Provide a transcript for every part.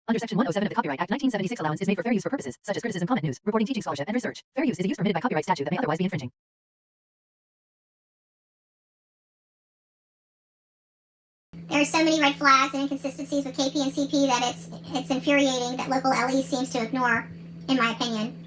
Under Section 107 of the Copyright Act 1976, allowance is made for fair use for purposes such as criticism, comment, news, reporting, teaching, scholarship, and research. Fair use is a use permitted by copyright statute that may otherwise be infringing. There are so many red flags and inconsistencies with KP and CP that it's infuriating that local LE seems to ignore, in my opinion.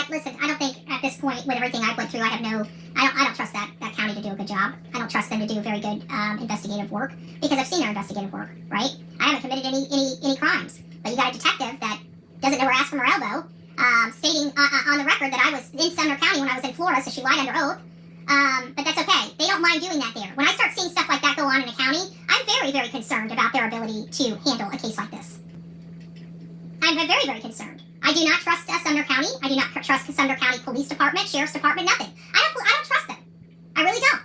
Listen, I don't think at this point, with everything I've went through, I don't trust that county to do a good job. I don't trust them to do very good investigative work, because I've seen their investigative work, right? I haven't committed any crimes, but you got a detective that doesn't know her ass from her elbow, stating on the record that I was in Sumner County when I was in Florida, so she lied under oath. But that's okay. They don't mind doing that there. When I start seeing stuff like that go on in a county, I'm very, very concerned about their ability to handle a case like this. I'm very, very concerned. I do not trust Sumner County. I do not trust the Sumner County Police Department, Sheriff's Department, nothing. I don't trust them. I really don't.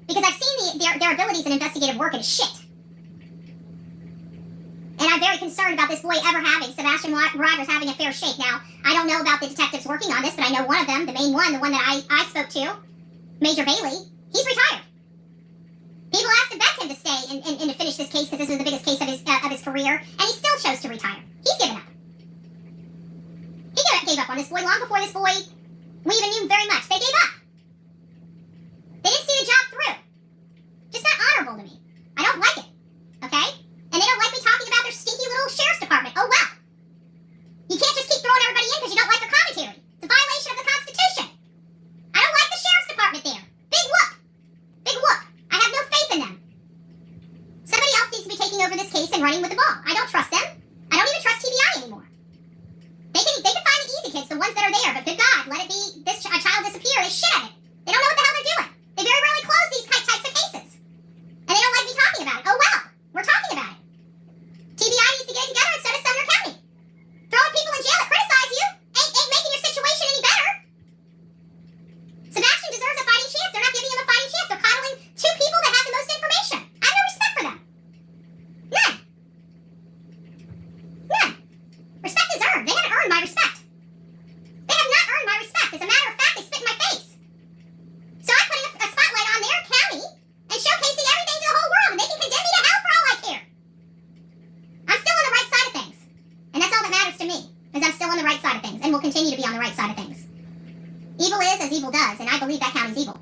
Because I've seen their abilities in investigative work and it's shit. And I'm very concerned about this boy Sebastian Rogers having a fair shake. Now, I don't know about the detectives working on this, but I know one of them, the main one, the one that I spoke to, Major Bailey, he's retired. People asked to beg him to stay and to finish this case because this was the biggest case of his career, and he still chose to retire. He's given up. He gave up on this boy long before this boy we even knew very much. They gave up. They didn't see the job through. Just not honorable to me. I don't like it. Okay? And they don't like me talking about their stinky little sheriff's department. Oh well. You can't just keep throwing everybody in because you don't like their commentary. It's a violation of the Constitution. I don't like the sheriff's department there. Big whoop. Big whoop. I have no faith in them. Somebody else needs to be taking over this case and running with the ball. I don't trust them. I don't even trust TBI anymore. They can find the easy kids, the ones that are there, but good God, let it be a child disappear. They shit at it. They don't know what the hell they're doing. They very rarely close these types of cases. And they don't like me talking about it. Oh well, we're talking about it. TBI needs to get it together and so does Sumner County. Throwing people in jail that criticize you ain't making your situation any better. Sebastian deserves a fighting chance. They're not giving him a fighting chance. They're coddling two people that have the most information. I have no respect for them. None. None. Respect is earned. They haven't earned my respect. They have not earned my respect. As a matter of fact, they spit in my face. So I'm putting a spotlight on their county and showcasing everything to the whole world, and they can condemn me to hell for all I care. I'm still on the right side of things. And that's all that matters to me, is I'm still on the right side of things, and will continue to be on the right side of things. Evil is as evil does, and I believe that county's evil.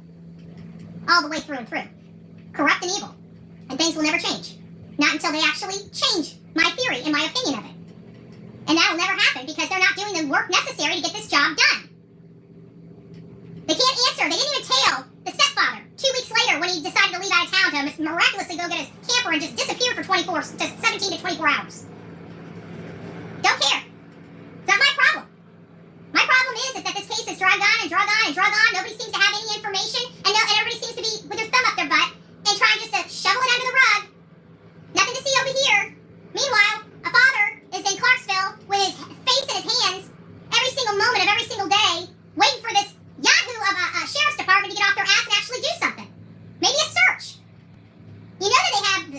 All the way through and through. Corrupt and evil. And things will never change. Not until they actually change my theory and my opinion of it. And that will never happen because they're not doing the work necessary to get this job done. They can't answer. They didn't even tell the stepfather 2 weeks later when he decided to leave out of town to miraculously go get his camper and just disappear for 17 to 24 hours. Don't care. It's not my problem. My problem is that this case is dragged on and drug on and drug on. Nobody seems to have any information, and everybody seems to be with their thumb up their butt and trying just to shovel it under the rug. Nothing to see over here. Meanwhile, a father is in Clarksville with his face in his hands every single moment of every single day, waiting for this yahoo of a sheriff's department to get off their ass and actually do something. Maybe a search. You know that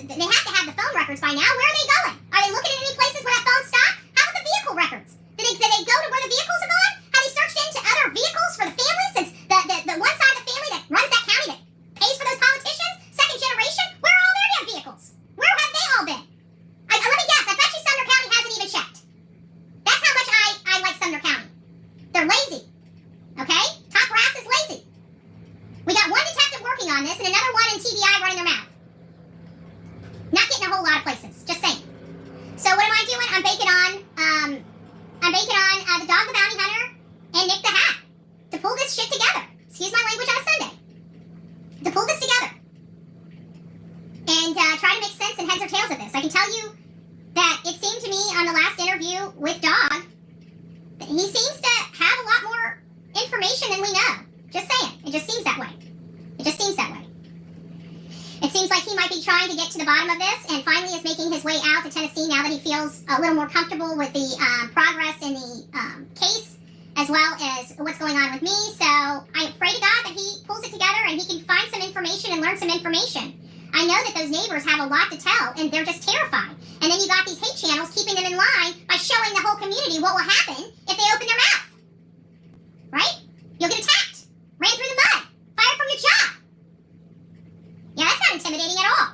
they have to have the phone records by now. Where are they going? Are they looking at any places where that phone stopped? How about the vehicle records? Did they go to where the vehicles are going? Have they searched into other vehicles for the family, since the one side of the family that runs that county that pays for those politicians, second generation? Where are all their damn vehicles? Where have they all been? Let me guess. I bet you Sumner County hasn't even checked. That's how much I like Sumner County. They're lazy. Okay? Top brass is lazy. We got one detective working on this and another one in TBI running their mouth. Not getting a whole lot of places. Just saying. So what am I doing? I'm banking on the Dog the Bounty Hunter and Nick the Hat to pull this shit together. Excuse my language on a Sunday. To pull this together. And try to make sense and heads or tails of this. I can tell you that it seemed to me on the last interview with Dog that he seems to have a lot more information than we know. Just saying. It just seems that way. It just seems that way. It seems like he might be trying to get to the bottom of this and finally is making his way out to Tennessee now that he feels a little more comfortable with the progress in the case as well as what's going on with me. So I pray to God that he pulls it together and he can find some information and learn some information. I know that those neighbors have a lot to tell and they're just terrified. And then you got these hate channels keeping them in line by showing the whole community what will happen if they open their mouth. Right? You'll get attacked. Ran through the mud. Fired from your job. Yeah, that's not intimidating at all.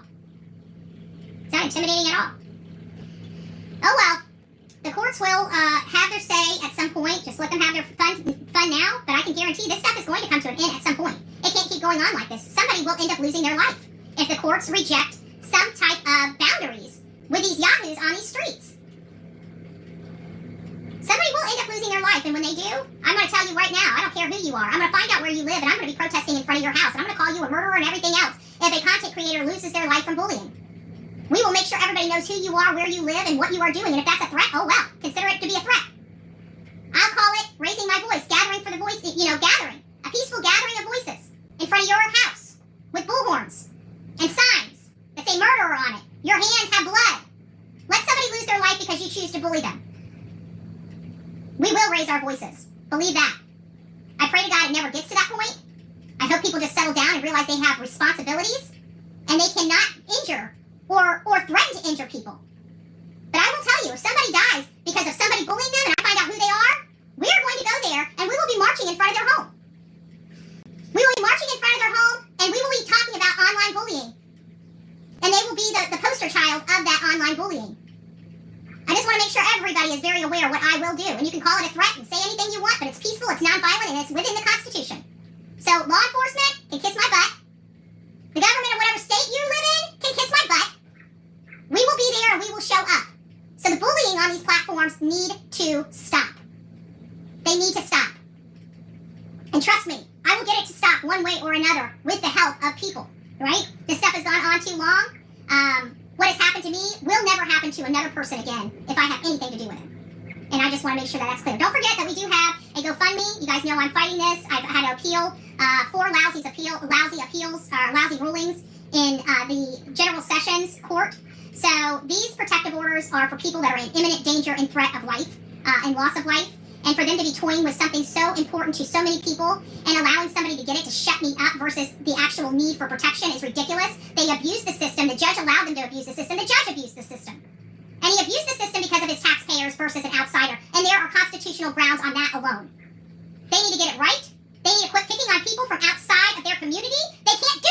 It's not intimidating at all. Oh well. courts will have their say at some point. Just let them have their fun now. But I can guarantee this stuff is going to come to an end at some point. It can't keep going on like this. Somebody will end up losing their life if the courts reject some type of boundaries with these yahoos on these streets. Somebody will end up losing their life, and when they do, I'm going to tell you right now, I don't care who you are. I'm going to find out where you live, and I'm going to be protesting in front of your house, and I'm going to call you a murderer and everything else if a content creator loses their life from bullying. We will make sure everybody knows who you are, where you live, and what you are doing, and if that's a threat, oh well, consider it to be a threat. I'll call it raising my voice, gathering for the voice, gathering. A peaceful gathering of voices in front of your house with bullhorns and signs that say murderer on it. Your hands have blood. Let somebody lose their life because you choose to bully them. We will raise our voices. Believe that. I pray to God it never gets to that point. I hope people just settle down and realize they have responsibilities and they cannot injure or threaten to injure people. But I will tell you, if somebody dies because of somebody bullying them and I find out who they are, we are going to go there and we will be marching in front of their home. We will be marching in front of their home and we will be talking about online bullying. And they will be the poster child of that online bullying. I just want to make sure everybody is very aware of what I will do. And you can call it a threat and say anything you want, but it's peaceful, it's nonviolent, and it's within the Constitution. So law enforcement can kiss my butt. The government of whatever state you live in can kiss my butt. We will be there and we will show up. So the bullying on these platforms need to stop. They need to stop. And trust me, I will get it to stop one way or another with the help of people, right? This stuff has gone on too long. What has happened to me will never happen to another person again if I have anything to do with it. And I just want to make sure that that's clear. Don't forget that we do have a GoFundMe. You guys know I'm fighting this. I've had to appeal 4 lousy rulings in the General Sessions Court. So these protective orders are for people that are in imminent danger and threat of life and loss of life. And for them to be toying with something so important to so many people and allowing somebody to get it to shut me up versus the actual need for protection is ridiculous. They abused the system. The judge allowed them to abuse the system. The judge abused the system. And he abused the system because of his taxpayers versus an outsider. And there are constitutional grounds on that alone. They need to get it right. They need to quit picking on people from outside of their community. They can't